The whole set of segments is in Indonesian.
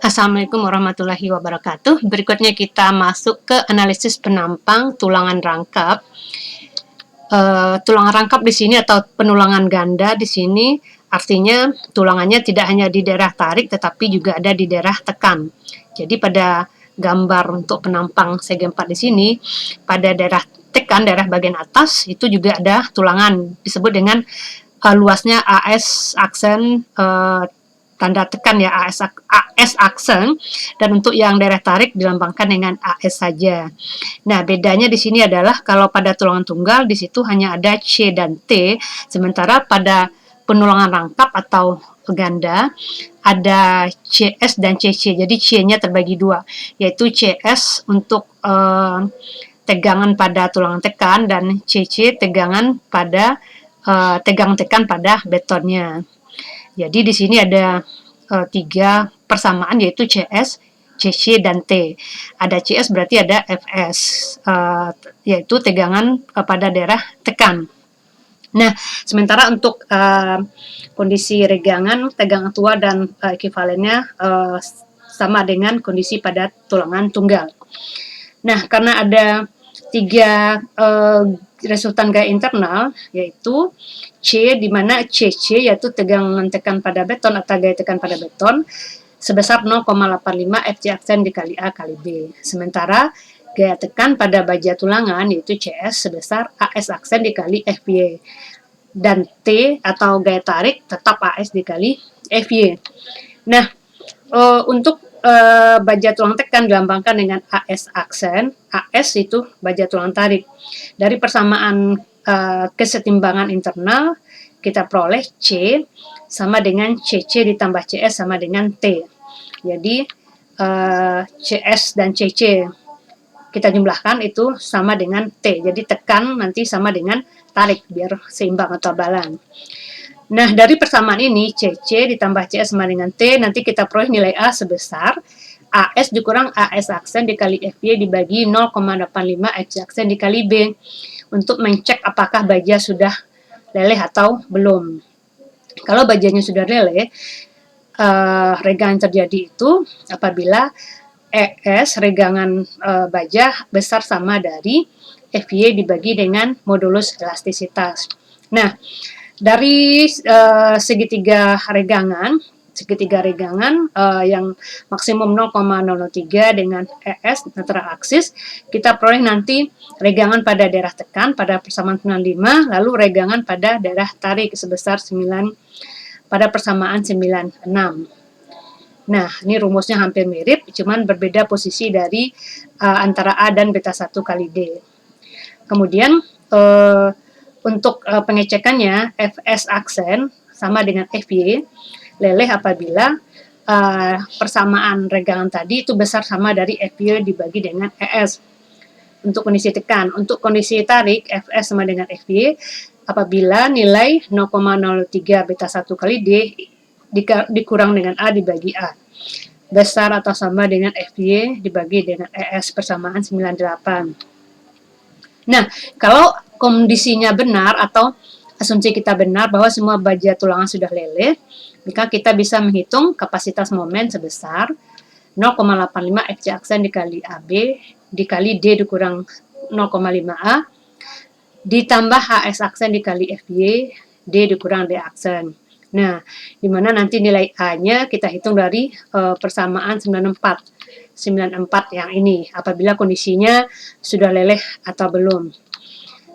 Assalamualaikum warahmatullahi wabarakatuh. Berikutnya kita masuk ke analisis penampang tulangan rangkap. Tulangan rangkap di sini atau penulangan ganda di sini artinya tulangannya tidak hanya di daerah tarik tetapi juga ada di daerah tekan. Jadi pada gambar untuk penampang segi 4 di sini, pada daerah tekan, daerah bagian atas itu juga ada tulangan disebut dengan luasnya AS aksen tanda tekan ya, AS aksen, dan untuk yang daerah tarik dilambangkan dengan AS saja. Nah, bedanya di sini adalah kalau pada tulangan tunggal di situ hanya ada C dan T, sementara pada penulangan rangkap atau ganda ada CS dan CC. Jadi C-nya terbagi dua, yaitu CS untuk tegangan pada tulangan tekan dan CC tegangan pada tegangan tekan pada betonnya. Jadi di sini ada 3 persamaan yaitu CS, CC, dan T. Ada CS berarti ada FS, yaitu tegangan pada daerah tekan. Nah, sementara untuk kondisi regangan, tegangan tua dan ekivalennya sama dengan kondisi pada tulangan tunggal. Nah, karena ada 3 resultan gaya internal, yaitu C, di mana CC yaitu tegangan tekan pada beton atau gaya tekan pada beton sebesar 0,85 Fg aksen dikali A kali B. Sementara gaya tekan pada baja tulangan yaitu CS sebesar AS aksen dikali FY. Dan T atau gaya tarik tetap AS dikali FY. Nah, untuk baja tulang tekan dilambangkan dengan AS aksen. AS itu baja tulang tarik. Dari persamaan kesetimbangan internal kita peroleh C sama dengan CC ditambah CS sama dengan T. Jadi CS dan CC kita jumlahkan itu sama dengan T. Jadi tekan nanti sama dengan tarik biar seimbang atau balan. Nah, dari persamaan ini, CC ditambah CS sama dengan T, nanti kita peroleh nilai A sebesar AS dikurang AS aksen dikali FY dibagi 0,85 Fg aksen dikali B, untuk mencek apakah baja sudah leleh atau belum. Kalau bajanya sudah leleh, regangan terjadi itu apabila ES regangan baja besar sama dari FY dibagi dengan modulus elastisitas. Nah, dari segitiga regangan yang maksimum 0,003 dengan ES netral aksis, kita peroleh nanti regangan pada daerah tekan pada persamaan 95, lalu regangan pada daerah tarik sebesar 9 pada persamaan 96. Nah, ini rumusnya hampir mirip, cuman berbeda posisi dari antara A dan beta 1 kali D. Kemudian untuk pengecekannya, Fs aksen sama dengan Fy leleh apabila persamaan regangan tadi itu besar sama dari Fy dibagi dengan Es. Untuk kondisi tekan, untuk kondisi tarik Fs sama dengan Fy apabila nilai 0,03 beta 1 kali D dikurang dengan A dibagi A, besar atau sama dengan Fy dibagi dengan Es persamaan 98. Nah, kalau kondisinya benar atau asumsi kita benar bahwa semua baja tulangan sudah leleh, maka kita bisa menghitung kapasitas momen sebesar 0,85 Fg aksen dikali AB dikali D dikurang 0,5A ditambah HS aksen dikali FY D dikurang D aksen. Nah, di mana nanti nilai A-nya kita hitung dari persamaan 94 yang ini apabila kondisinya sudah leleh atau belum.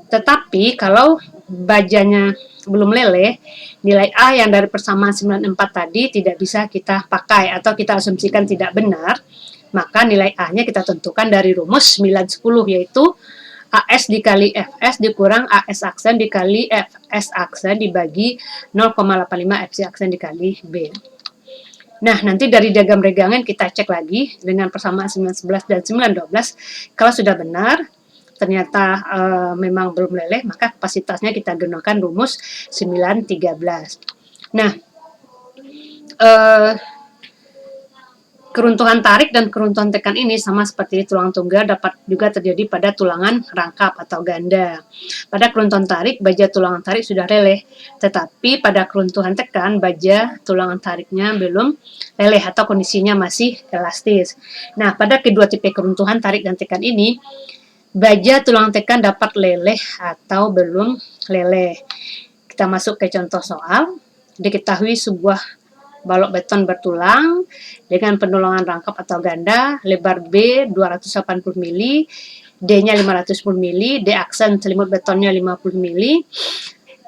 Tetapi kalau bajanya belum leleh, nilai A yang dari persamaan 94 tadi tidak bisa kita pakai atau kita asumsikan tidak benar, maka nilai A-nya kita tentukan dari rumus 910, yaitu AS dikali Fs dikurang AS aksen dikali Fs aksen dibagi 0,85 Fc aksen dikali B. Nah, nanti dari diagram regangan kita cek lagi dengan persamaan 911 dan 912. Kalau sudah benar, ternyata memang belum leleh, maka kapasitasnya kita gunakan rumus 913. Nah, Keruntuhan tarik dan keruntuhan tekan ini sama seperti tulang tunggal dapat juga terjadi pada tulangan rangkap atau ganda. Pada keruntuhan tarik, baja tulangan tarik sudah leleh, tetapi pada keruntuhan tekan, baja tulangan tariknya belum leleh atau kondisinya masih elastis. Nah, pada kedua tipe keruntuhan tarik dan tekan ini, baja tulang tekan dapat leleh atau belum leleh. Kita masuk ke contoh soal. Diketahui sebuah balok beton bertulang dengan penolongan rangkap atau ganda, lebar B 280 mili, D-nya 510 mili, D aksen selimut betonnya 50 mili,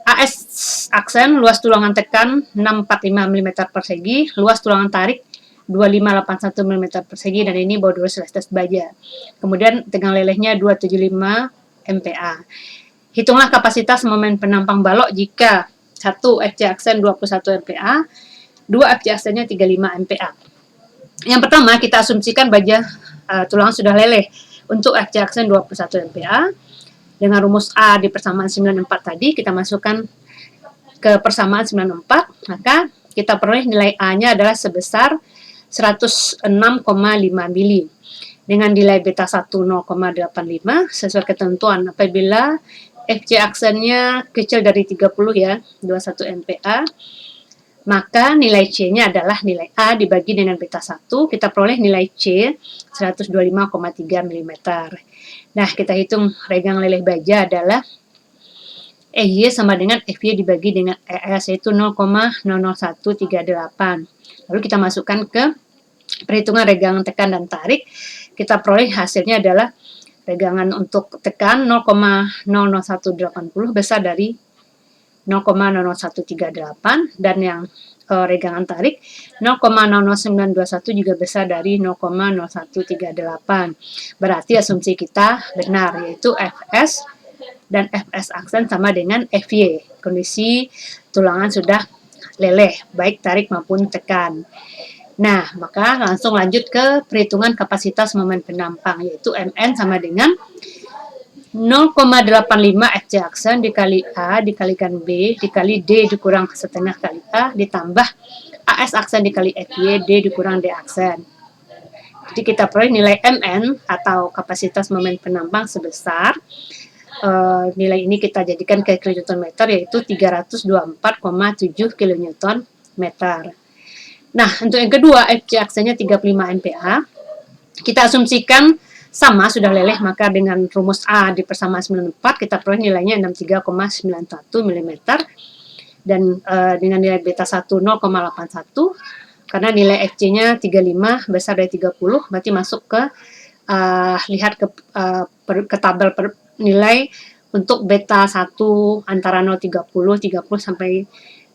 AS aksen luas tulangan tekan 645 mm persegi, luas tulangan tarik 2581 mm persegi, dan ini bodulus elastis baja. Kemudian tegang lelehnya 275 MPa. Hitunglah kapasitas momen penampang balok jika 1 FC aksen 21 MPa, 2 FC aksennya 35 MPa. Yang pertama, kita asumsikan baja tulangan sudah leleh. Untuk FC aksen 21 MPa, dengan rumus A di persamaan 94 tadi, kita masukkan ke persamaan 94, maka kita peroleh nilai A-nya adalah sebesar 106,5 mili. Dengan nilai beta 1 0,85 sesuai ketentuan apabila FC aksennya kecil dari 30 ya, 21 MPa, maka nilai C-nya adalah nilai A dibagi dengan beta 1, kita peroleh nilai C 125,3 mm. Nah, kita hitung regang leleh baja adalah EY sama dengan FY dibagi dengan ES, yaitu 0,00138. Lalu kita masukkan ke perhitungan regangan tekan dan tarik, kita peroleh hasilnya adalah regangan untuk tekan 0,00180 besar dari 0,00138, dan yang regangan tarik 0,00921 juga besar dari 0,0138. Berarti asumsi kita benar, yaitu Fs dan Fs aksen sama dengan Fy. Kondisi tulangan sudah leleh, baik tarik maupun tekan. Nah, maka langsung lanjut ke perhitungan kapasitas momen penampang, yaitu Mn sama dengan 0,85 FC aksen dikali A dikalikan B dikali D dikurang setengah kali A ditambah AS aksen dikali FY D dikurang D aksen. Jadi kita peroleh nilai Mn atau kapasitas momen penampang sebesar nilai ini kita jadikan ke kilonewton meter, yaitu 324,7 kilonewton meter. Nah, untuk yang kedua FC aksennya 35 MPa, kita asumsikan sama sudah leleh, maka dengan rumus A di persamaan 94 kita peroleh nilainya 63,91 mm, dan dengan nilai beta 1 0,81, karena nilai FC-nya 35 besar dari 30, berarti masuk ke lihat ke tabel nilai untuk beta 1 antara 0,30 sampai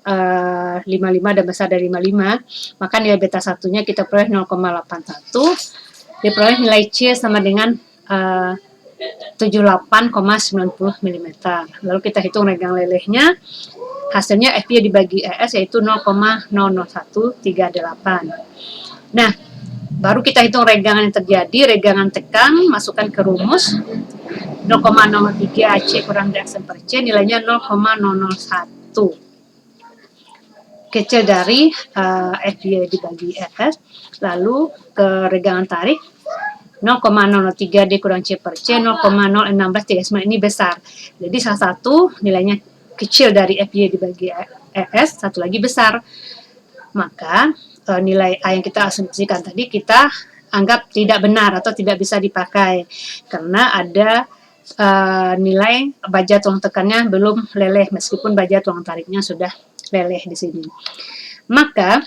55 dan besar dari 55, maka nilai beta 1-nya kita peroleh 0,81, diperoleh nilai C sama dengan 78,90 mm. Lalu kita hitung regang lelehnya, hasilnya FY dibagi ES yaitu 0,00138. Nah, baru kita hitung regangan yang terjadi, regangan tekan, masukkan ke rumus 0,03 AC kurang D aksen per C, nilainya 0,001. Kecil dari FY dibagi ES. Lalu ke regangan tarik 0,003 D kurang C per C, 0,016 ini besar. Jadi salah satu nilainya kecil dari FY dibagi ES, satu lagi besar. Maka nilai A yang kita asumsikan tadi kita anggap tidak benar atau tidak bisa dipakai karena ada nilai baja tulang tekannya belum leleh meskipun baja tulang tariknya sudah leleh di sini. Maka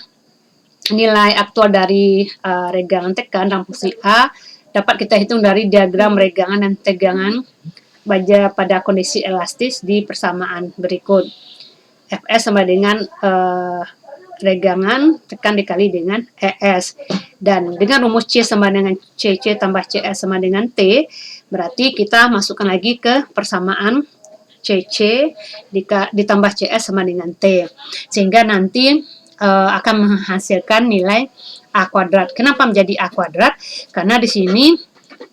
nilai aktual dari regangan tekan dalam fungsi A dapat kita hitung dari diagram regangan dan tegangan baja pada kondisi elastis di persamaan berikut. Fs sama dengan regangan tekan dikali dengan ES, dan dengan rumus C sama dengan CC tambah CS sama dengan T, berarti kita masukkan lagi ke persamaan CC ditambah CS sama dengan T, sehingga nanti akan menghasilkan nilai A kuadrat. Kenapa menjadi A kuadrat? Karena di sini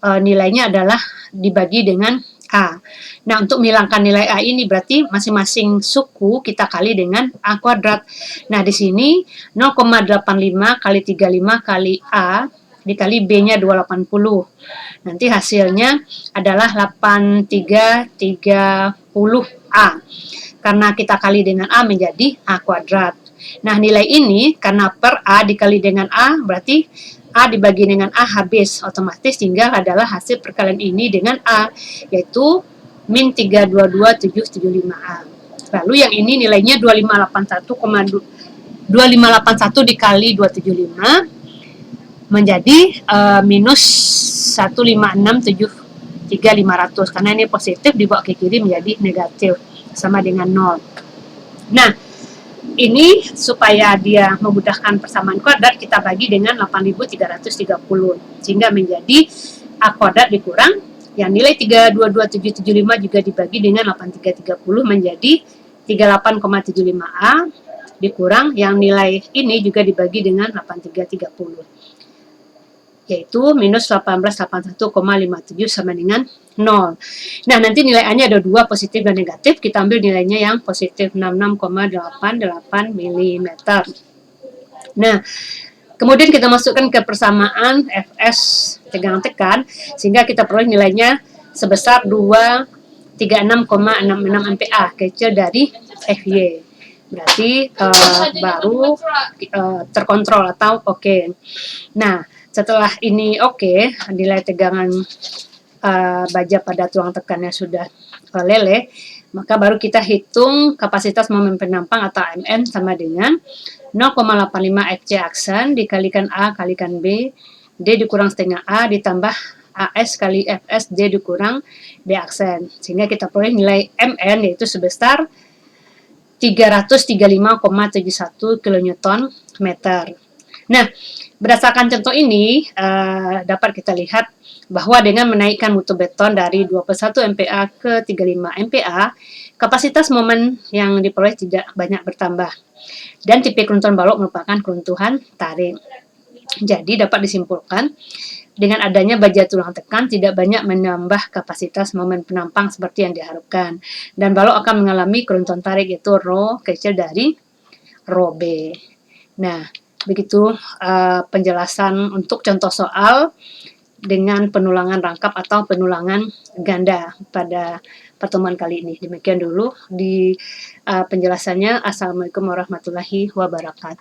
nilainya adalah dibagi dengan A. Nah, untuk menghilangkan nilai A ini berarti masing-masing suku kita kali dengan A kuadrat. Nah, di sini 0,85 kali 35 kali A dikali B-nya 280. Nanti hasilnya adalah 8330A. Karena kita kali dengan A menjadi A kuadrat. Nah, nilai ini karena per A dikali dengan A berarti A dibagi dengan A habis, otomatis tinggal adalah hasil perkalian ini dengan A, yaitu min 322775A. Lalu yang ini nilainya 2581 dikali 275 menjadi minus 15673.500, karena ini positif dibawa ke kiri menjadi negatif sama dengan 0. Nah, ini supaya dia memudahkan persamaan kuadrat, kita bagi dengan 8330 sehingga menjadi A kuadrat dikurang yang nilai 322775 juga dibagi dengan 8330 menjadi 38,75A dikurang yang nilai ini juga dibagi dengan 8330, yaitu minus 1881,57 sama dengan 0. Nah, nanti nilai A-nya ada dua, positif dan negatif. Kita ambil nilainya yang positif, 66,88 mm. Nah, kemudian kita masukkan ke persamaan Fs tegangan-tekan, sehingga kita peroleh nilainya sebesar 236,66 MPa, kecil dari Fy. Berarti baru terkontrol atau oke. Nah, setelah ini oke, nilai tegangan baja pada tulang tekannya sudah leleh, maka baru kita hitung kapasitas momen penampang atau AMN sama dengan 0,85 Fc aksen dikalikan A kalikan B, D dikurang setengah A ditambah AS kali Fs D dikurang D aksen. Sehingga kita peroleh nilai Mn yaitu sebesar 335,71 kN meter. Nah, berdasarkan contoh ini dapat kita lihat bahwa dengan menaikkan mutu beton dari 21 MPa ke 35 MPa, kapasitas momen yang diperoleh tidak banyak bertambah. Dan tipe keruntuhan balok merupakan keruntuhan tarik. Jadi dapat disimpulkan dengan adanya baja tulang tekan tidak banyak menambah kapasitas momen penampang seperti yang diharapkan. Dan balok akan mengalami keruntuhan tarik yaitu rho kecil dari rho B. Nah, begitu penjelasan untuk contoh soal dengan penulangan rangkap atau penulangan ganda pada pertemuan kali ini. Demikian dulu di penjelasannya. Assalamualaikum warahmatullahi wabarakatuh.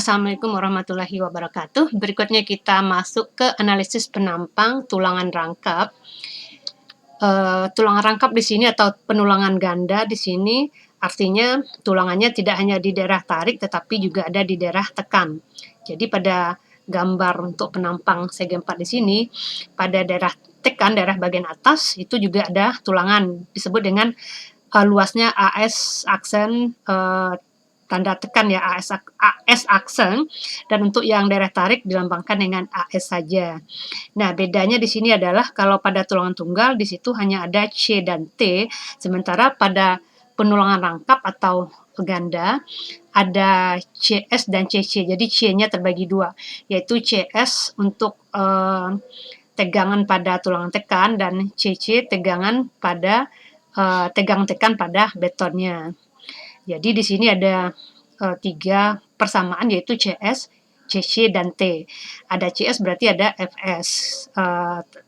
Assalamualaikum warahmatullahi wabarakatuh. Berikutnya kita masuk ke analisis penampang tulangan rangkap. Tulangan rangkap di sini atau penulangan ganda di sini artinya tulangannya tidak hanya di daerah tarik tetapi juga ada di daerah tekan. Jadi pada gambar untuk penampang segi 4 di sini, pada daerah tekan, daerah bagian atas itu juga ada tulangan disebut dengan luasnya AS aksen tanda tekan ya, AS aksen, dan untuk yang daerah tarik dilambangkan dengan AS saja. Nah, bedanya di sini adalah kalau pada tulangan tunggal di situ hanya ada C dan T, sementara pada penulangan rangkap atau ganda ada CS dan CC. Jadi C-nya terbagi dua, yaitu CS untuk tegangan pada tulangan tekan dan CC tegangan pada tegang tekan pada betonnya. Jadi di sini ada 3 persamaan yaitu CS, CC, dan T. Ada CS berarti ada FS,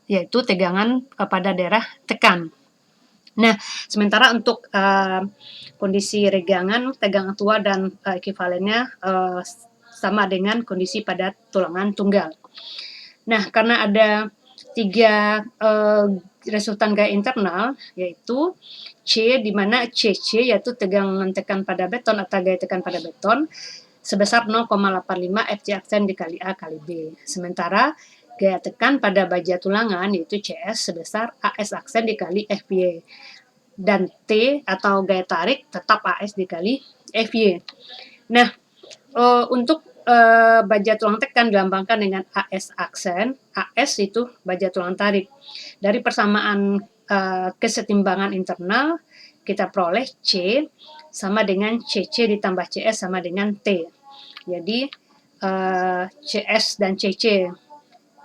yaitu tegangan pada daerah tekan. Nah, sementara untuk kondisi regangan, tegangan tua dan ekivalennya sama dengan kondisi pada tulangan tunggal. Nah, karena ada 3 resultan gaya internal, yaitu C, di mana CC yaitu tegangan tekan pada beton atau gaya tekan pada beton sebesar 0,85 Fc aksen dikali A kali B. Sementara gaya tekan pada baja tulangan yaitu CS sebesar AS aksen dikali FY. Dan T atau gaya tarik tetap AS dikali FY. Nah, untuk baja tulang tekan dilambangkan dengan AS aksen. AS itu baja tulang tarik. Dari persamaan kesetimbangan internal kita peroleh C sama dengan CC ditambah CS sama dengan T. Jadi CS dan CC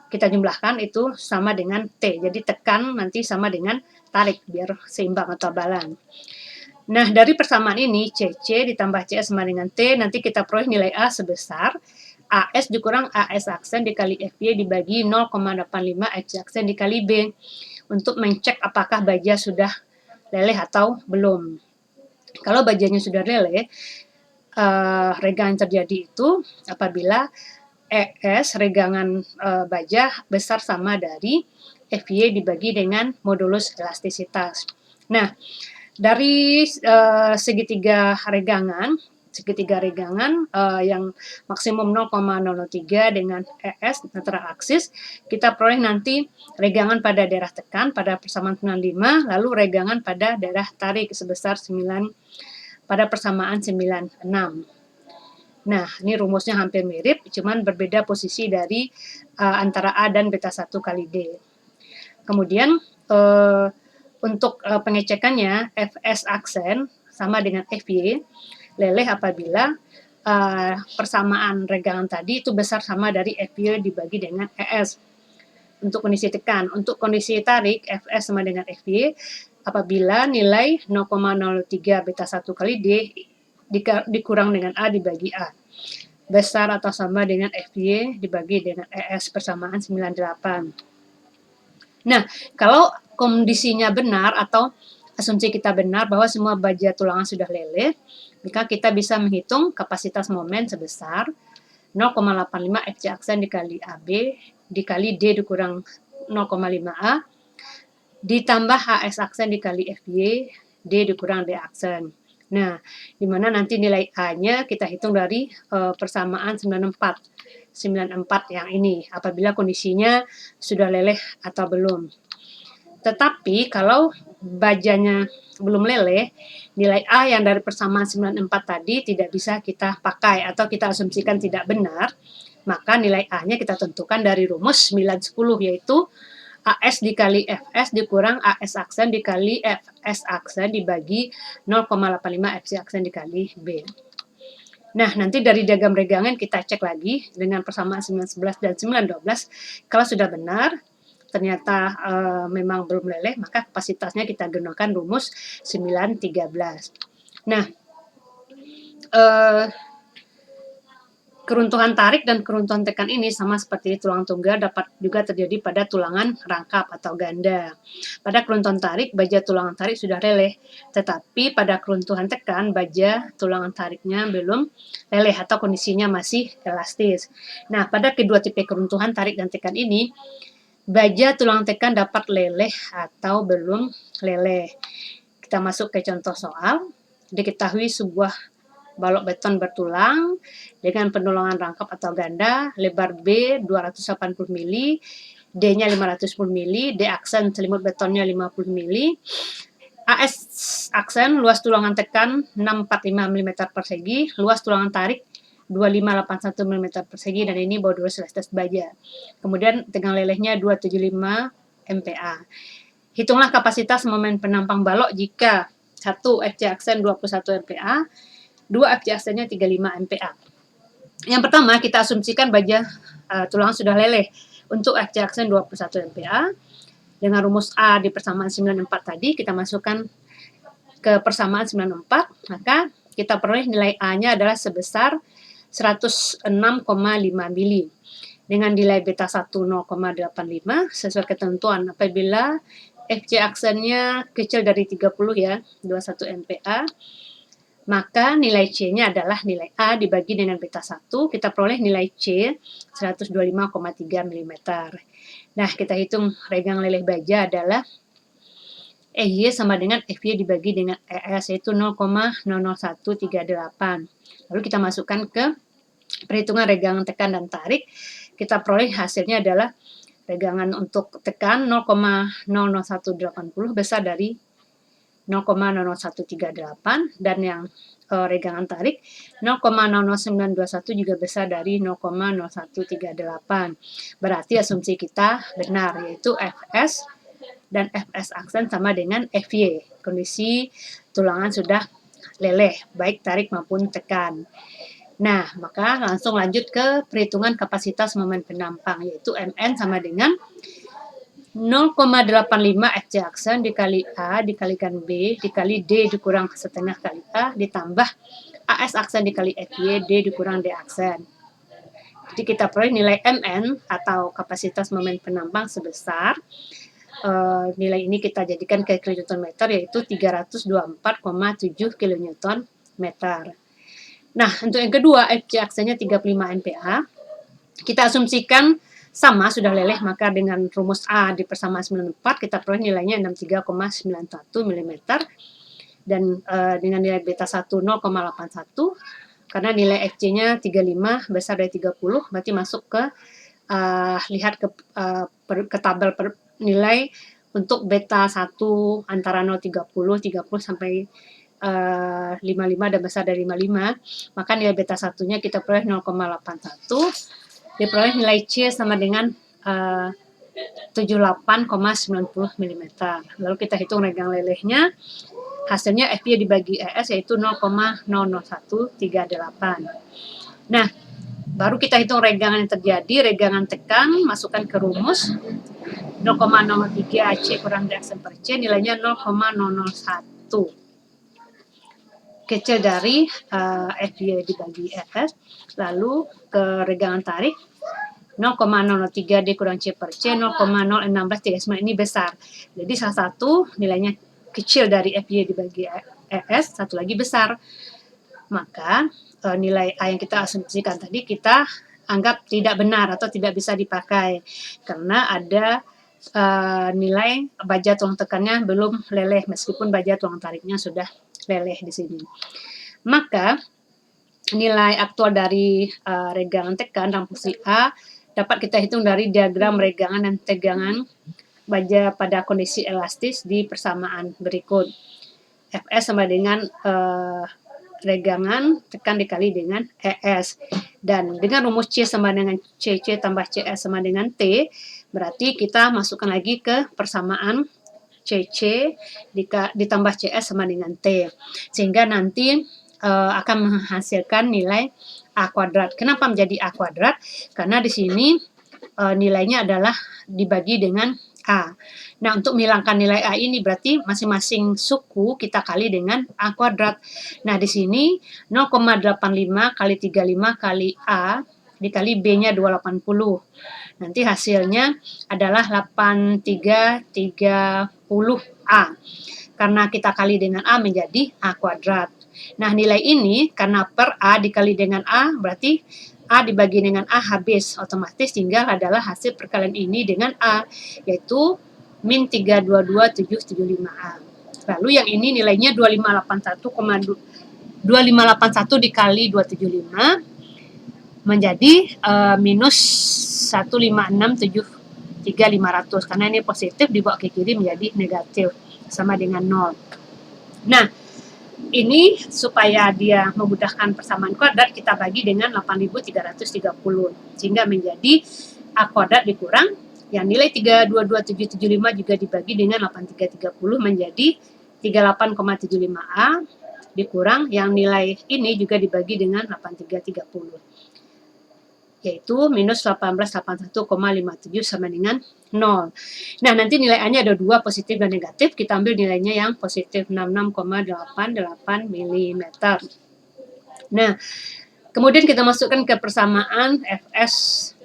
kita jumlahkan itu sama dengan T. Jadi tekan nanti sama dengan tarik biar seimbang atau balan. Nah, dari persamaan ini CC ditambah CS sama dengan T, nanti kita peroleh nilai A sebesar AS dikurang AS aksen dikali FY dibagi 0,85 Fc aksen dikali B untuk mencek apakah baja sudah leleh atau belum. Kalau bajanya sudah leleh, regangan terjadi itu apabila ES regangan baja besar sama dari FY dibagi dengan modulus elastisitas. Nah, dari segitiga regangan yang maksimum 0,003 dengan ES netral aksis, kita peroleh nanti regangan pada daerah tekan pada persamaan 95, lalu regangan pada daerah tarik sebesar 9 pada persamaan 96. Nah, ini rumusnya hampir mirip, cuman berbeda posisi dari antara A dan beta 1 kali D. Kemudian untuk pengecekannya Fs aksen sama dengan Fy leleh apabila persamaan regangan tadi itu besar sama dari Fy dibagi dengan Es. Untuk kondisi tekan, untuk kondisi tarik Fs sama dengan Fy apabila nilai 0,03 beta 1 kali D dikurang dengan A dibagi A besar atau sama dengan Fy dibagi dengan Es persamaan 98. Nah, kalau kondisinya benar atau asumsi kita benar bahwa semua baja tulangan sudah leleh, maka kita bisa menghitung kapasitas momen sebesar 0,85 Fc aksen dikali AB dikali D dikurang 0,5A ditambah HS aksen dikali FY D dikurang D aksen. Nah, di mana nanti nilai A-nya kita hitung dari persamaan 94 yang ini apabila kondisinya sudah leleh atau belum. Tetapi kalau bajanya belum leleh, nilai A yang dari persamaan 94 tadi tidak bisa kita pakai atau kita asumsikan tidak benar, maka nilai A-nya kita tentukan dari rumus 910 yaitu AS dikali Fs dikurang AS aksen dikali Fs aksen dibagi 0,85 Fc aksen dikali B. Nah, nanti dari diagram regangan kita cek lagi dengan persamaan 911 dan 912. Kalau sudah benar, ternyata memang belum leleh, maka kapasitasnya kita gunakan rumus 913. Nah, Keruntuhan tarik dan keruntuhan tekan ini sama seperti tulang tunggal dapat juga terjadi pada tulangan rangkap atau ganda. Pada keruntuhan tarik, baja tulangan tarik sudah leleh, tetapi pada keruntuhan tekan, baja tulangan tariknya belum leleh atau kondisinya masih elastis. Nah, pada kedua tipe keruntuhan tarik dan tekan ini, baja tulang tekan dapat leleh atau belum leleh. Kita masuk ke contoh soal. Diketahui sebuah balok beton bertulang dengan penolongan rangkap atau ganda, lebar B 280 mili, D-nya 510 mili, D aksen selimut betonnya 50 mili, AS aksen luas tulangan tekan 645 mm persegi, luas tulangan tarik 2581 mm persegi, dan ini baut elastis baja. Kemudian tegang lelehnya 275 MPa. Hitunglah kapasitas momen penampang balok jika 1 FC aksen 21 MPa, 2 FC aksennya 35 MPa. Yang pertama, kita asumsikan baja tulangan sudah leleh. Untuk FC aksen 21 MPa, dengan rumus A di persamaan 94 tadi, kita masukkan ke persamaan 94, maka kita peroleh nilai A-nya adalah sebesar 106,5 mili. Dengan nilai beta 1 0,85 sesuai ketentuan apabila FC aksennya kecil dari 30 ya, 21 MPa, maka nilai C-nya adalah nilai A dibagi dengan beta 1, kita peroleh nilai C 125,3 mm. Nah, kita hitung regang leleh baja adalah EY sama dengan FY dibagi dengan ES, yaitu 0,00138. Lalu kita masukkan ke perhitungan regangan tekan dan tarik, kita peroleh hasilnya adalah regangan untuk tekan 0,00180 besar dari 0,00138, dan yang regangan tarik 0,00921 juga besar dari 0,0138. Berarti asumsi kita benar, yaitu Fs dan Fs aksen sama dengan Fy. Kondisi tulangan sudah leleh, baik tarik maupun tekan. Nah, maka langsung lanjut ke perhitungan kapasitas momen penampang, yaitu Mn sama dengan 0,85 FC aksen dikali A dikalikan B dikali D dikurang setengah kali A ditambah AS aksen dikali FY D dikurang D aksen. Jadi kita peroleh nilai Mn atau kapasitas momen penampang sebesar nilai ini kita jadikan ke kilonewton meter, yaitu 324,7 kilonewton meter. Nah, untuk yang kedua FC aksennya 35 MPa, kita asumsikan sama sudah leleh, maka dengan rumus A di persamaan 94 kita peroleh nilainya 63,91 mm, dan dengan nilai beta 1 0,81, karena nilai FC-nya 35 besar dari 30, berarti masuk ke lihat ke tabel nilai untuk beta 1 antara 0,30, 30 sampai 55 dan besar dari 55, maka nilai beta 1-nya kita peroleh 0,81, diperoleh nilai C sama dengan 78,90 mm. Lalu kita hitung regang lelehnya, hasilnya FY dibagi ES yaitu 0,00138. Nah, baru kita hitung regangan yang terjadi, regangan tekan, masukkan ke rumus 0,03 AC kurang D aksen per C, nilainya 0,001. Kecil dari FY dibagi ES, lalu ke regangan tarik 0,003 D kurang C per C, 0,016 ini besar. Jadi salah satu nilainya kecil dari FY dibagi ES, satu lagi besar. Maka nilai A yang kita asumsikan tadi kita anggap tidak benar atau tidak bisa dipakai karena ada nilai baja tulang tekannya belum leleh meskipun baja tulang tariknya sudah leleh di sini. Maka nilai aktual dari regangan tekan dalam fungsi A dapat kita hitung dari diagram regangan dan tegangan baja pada kondisi elastis di persamaan berikut. Fs sama dengan regangan tekan dikali dengan ES, dan dengan rumus C sama dengan CC tambah CS sama dengan T, berarti kita masukkan lagi ke persamaan CC ditambah CS sama dengan T, sehingga nanti akan menghasilkan nilai A kuadrat. Kenapa menjadi A kuadrat? Karena di sini nilainya adalah dibagi dengan A. Nah, untuk menghilangkan nilai A ini berarti masing-masing suku kita kali dengan A kuadrat. Nah, di sini 0,85 kali 35 kali A dikali B-nya 280. Nanti hasilnya adalah 8330A. Karena kita kali dengan A menjadi A kuadrat. Nah, nilai ini karena per A dikali dengan A berarti A dibagi dengan A habis, otomatis tinggal adalah hasil perkalian ini dengan A, yaitu min 322775A. Lalu yang ini nilainya 2581 dikali 275 menjadi minus 15673.500, karena ini positif dibawa ke kiri menjadi negatif, sama dengan 0. Nah, ini supaya dia memudahkan persamaan kuadrat, kita bagi dengan 8330, sehingga menjadi A kuadrat dikurang yang nilai 322775 juga dibagi dengan 8330 menjadi 38,75A dikurang yang nilai ini juga dibagi dengan 8330, yaitu minus 1881,57 sama dengan 0. Nah, nanti nilai A-nya ada 2, positif dan negatif. Kita ambil nilainya yang positif, 66,88 mm. Nah, kemudian kita masukkan ke persamaan Fs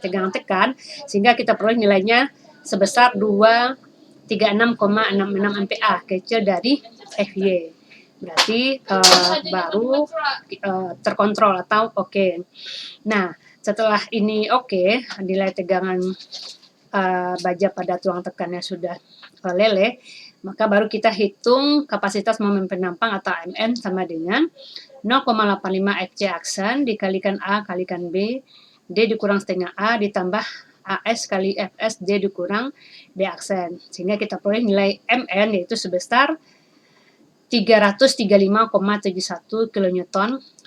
tegangan tekan, sehingga kita peroleh nilainya sebesar 236,66 MPa, kecil dari Fy. Berarti baru terkontrol atau oke. Nah, setelah ini oke, nilai tegangan baja pada tulang tekannya sudah leleh, maka baru kita hitung kapasitas momen penampang atau Mn sama dengan 0,85 Fc aksen dikalikan A kalikan B, D dikurang setengah A ditambah AS kali Fs D dikurang D aksen. Sehingga kita peroleh nilai Mn yaitu sebesar 335,71 kN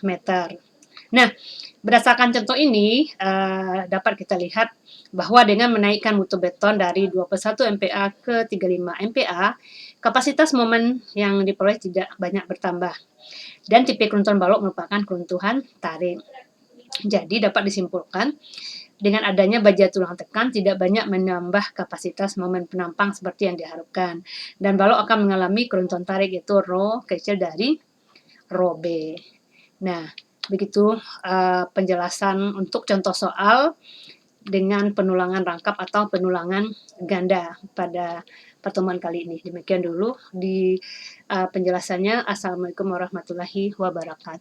meter. Nah, berdasarkan contoh ini dapat kita lihat bahwa dengan menaikkan mutu beton dari 21 MPa ke 35 MPa, kapasitas momen yang diperoleh tidak banyak bertambah. Dan tipe keruntuhan balok merupakan keruntuhan tarik. Jadi dapat disimpulkan dengan adanya baja tulang tekan tidak banyak menambah kapasitas momen penampang seperti yang diharapkan. Dan balok akan mengalami keruntuhan tarik yaitu rho kecil dari rho B. Nah, begitu penjelasan untuk contoh soal dengan penulangan rangkap atau penulangan ganda pada pertemuan kali ini. Demikian dulu di penjelasannya. Assalamualaikum warahmatullahi wabarakatuh.